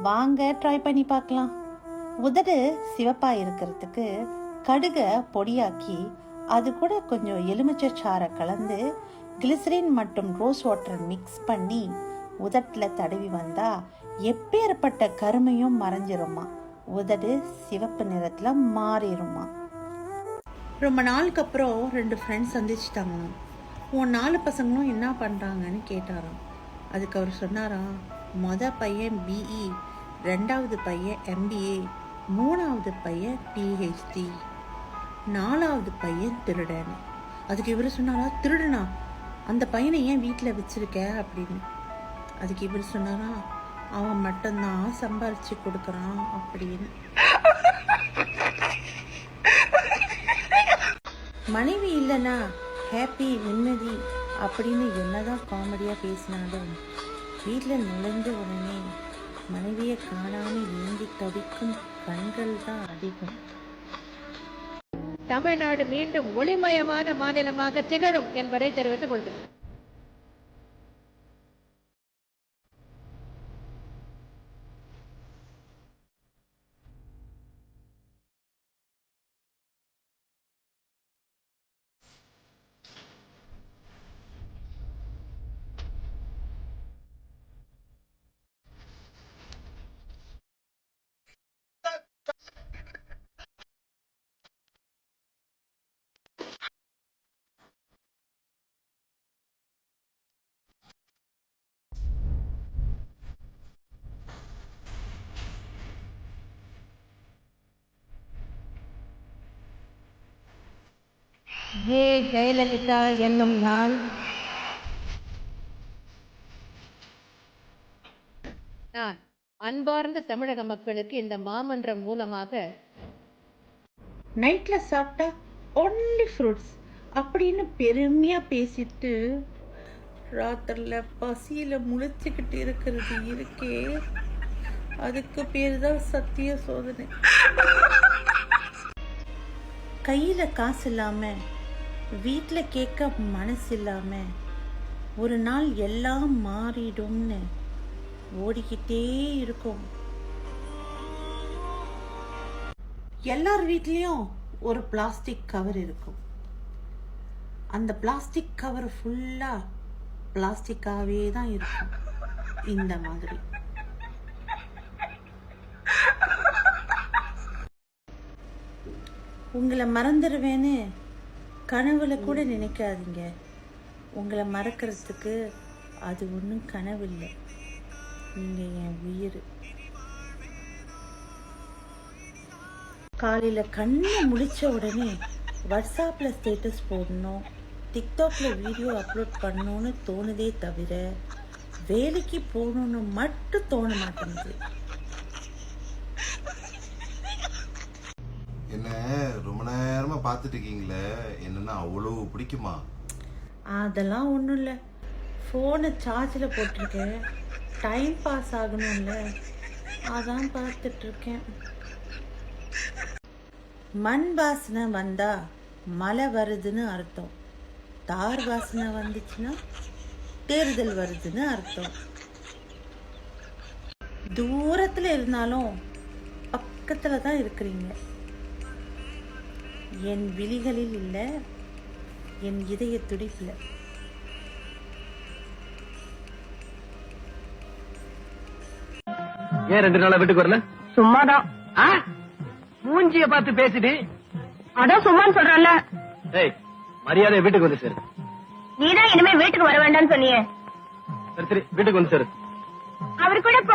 வாங்க ட்ரை பண்ணி பார்க்கலாம். உதடு சிவப்பா இருக்கிறதுக்கு கடுகை பொடியாக்கி அது கூட கொஞ்சம் எலுமிச்சை சாறை கலந்து கிளிசரின் மற்றும் ரோஸ் வாட்டர் மிக்ஸ் பண்ணி உதட்டில் தடவி வந்தா எப்பேற்பட்ட கருமையும் மறைஞ்சிருமா, உதடு சிவப்பு நிறத்தில் மாறிடுமா. ரொம்ப நாளுக்கு அப்புறம் 2 ஃப்ரெண்ட்ஸ் சந்திச்சிட்டாங்களாம். உன் 4 பசங்களும் என்ன பண்ணுறாங்கன்னு கேட்டாராம். அதுக்கு அவர் சொன்னாராம், பையன் பிஇ, 2வது பையன் MBA, 3வது பையன் PhD, 4வது பையன் திருடன். அதுக்கு இவர் சொன்னாரா, திருடனா? அந்த பையனை ஏன் வீட்டில் வச்சிருக்க அப்படின்னு. அதுக்கு இவர் சொன்னாரா, அவன் மட்டும்தான் சம்பாரிச்சு கொடுக்குறான் அப்படின்னு. மனைவி இல்லைன்னா ஹாப்பி நிம்மதி அப்படின்னு என்னதான் காமெடியாக பேசினாலும் வீட்டில் நுழைஞ்ச உடனே மனைவியை காணாமல் ஏங்கி தவிக்கும் கண்கள் தான் அதிகம். தமிழ்நாடு மீண்டும் ஒளிமயமான மாநிலமாக திகழும் என்பதை தெரிவித்துக் கொள்கிறேன். ஜெயலலிதா என்னும் நான் அன்பார்ந்த தமிழக மக்களுக்கு இந்த மாமன்றம் மூலமாக நைட்ல சாப்பிட்டா ஒன்லி ஃப்ரூட்ஸ் அப்படின்னு பெருமையா பேசிட்டு ராத்திரில பசியில முழிச்சுக்கிட்டு இருக்கிறது இருக்கே, அதுக்கு பேர் தான் சத்திய சோதனை. கையில காசு இல்லாம வீட்டுல கேட்க மனசு இல்லாம ஒரு நாள் எல்லாம் மாறிடும்னு ஓடிக்கிட்டே இருக்கும். எல்லார் வீட்லயும் ஒரு பிளாஸ்டிக் கவர் இருக்கும். அந்த பிளாஸ்டிக் கவர் ஃபுல்லா பிளாஸ்டிக்காவே தான் இருக்கும். இந்த மாதிரி உங்களை மறந்துடுவேன்னு கனவுல கூட நினைக்காதீங்க. உங்களை மறக்கிறதுக்கு அது ஒன்றும் கனவு இல்லை, நீங்க என் உயிர். காலையில கண்ணை முழிச்ச உடனே வாட்ஸ்அப்ல ஸ்டேட்டஸ் போடணும், டிக்டாக்ல வீடியோ அப்லோட் பண்ணணும்னு தோணுதே தவிர வேலைக்கு போகணும்னு மட்டும் தோண மாட்டேங்குது. என்ன ரொம்ப நேரமா பார்த்துட்டு இருக்கீங்களே, என்னன்னா அவ்வளவு பிடிக்குமா? அதெல்லாம் ஒன்றும் இல்லை, ஃபோனை சார்ஜில் போட்டிருக்கேன், டைம் பாஸ் ஆகணும்ல, அதான் பார்த்துட்டு இருக்கேன். மண் வாசனை வந்தா மழை வருதுன்னு அர்த்தம், தார் வாசனை வந்துச்சுன்னா தேர்தல் வருதுன்னு அர்த்தம். தூரத்தில் இருந்தாலும் பக்கத்தில் தான் இருக்கிறீங்க. என் விழிகளில் இல்லை, என் இதய துடிப்புல. ஏன் 2 நாளா வீட்டுக்கு வரல? சும்மாதான். மூஞ்சிய பார்த்து பேசிட்டு அதான் சும்மான்னு சொல்றல. ஏய், மரியாதை வீட்டுக்கு வந்து சேரு. நீதான் இனிமே வீட்டுக்கு வர வேண்டாம்னு சொன்னியே. சரி வீட்டுக்கு வந்து சேரு. அவர் கூட போ.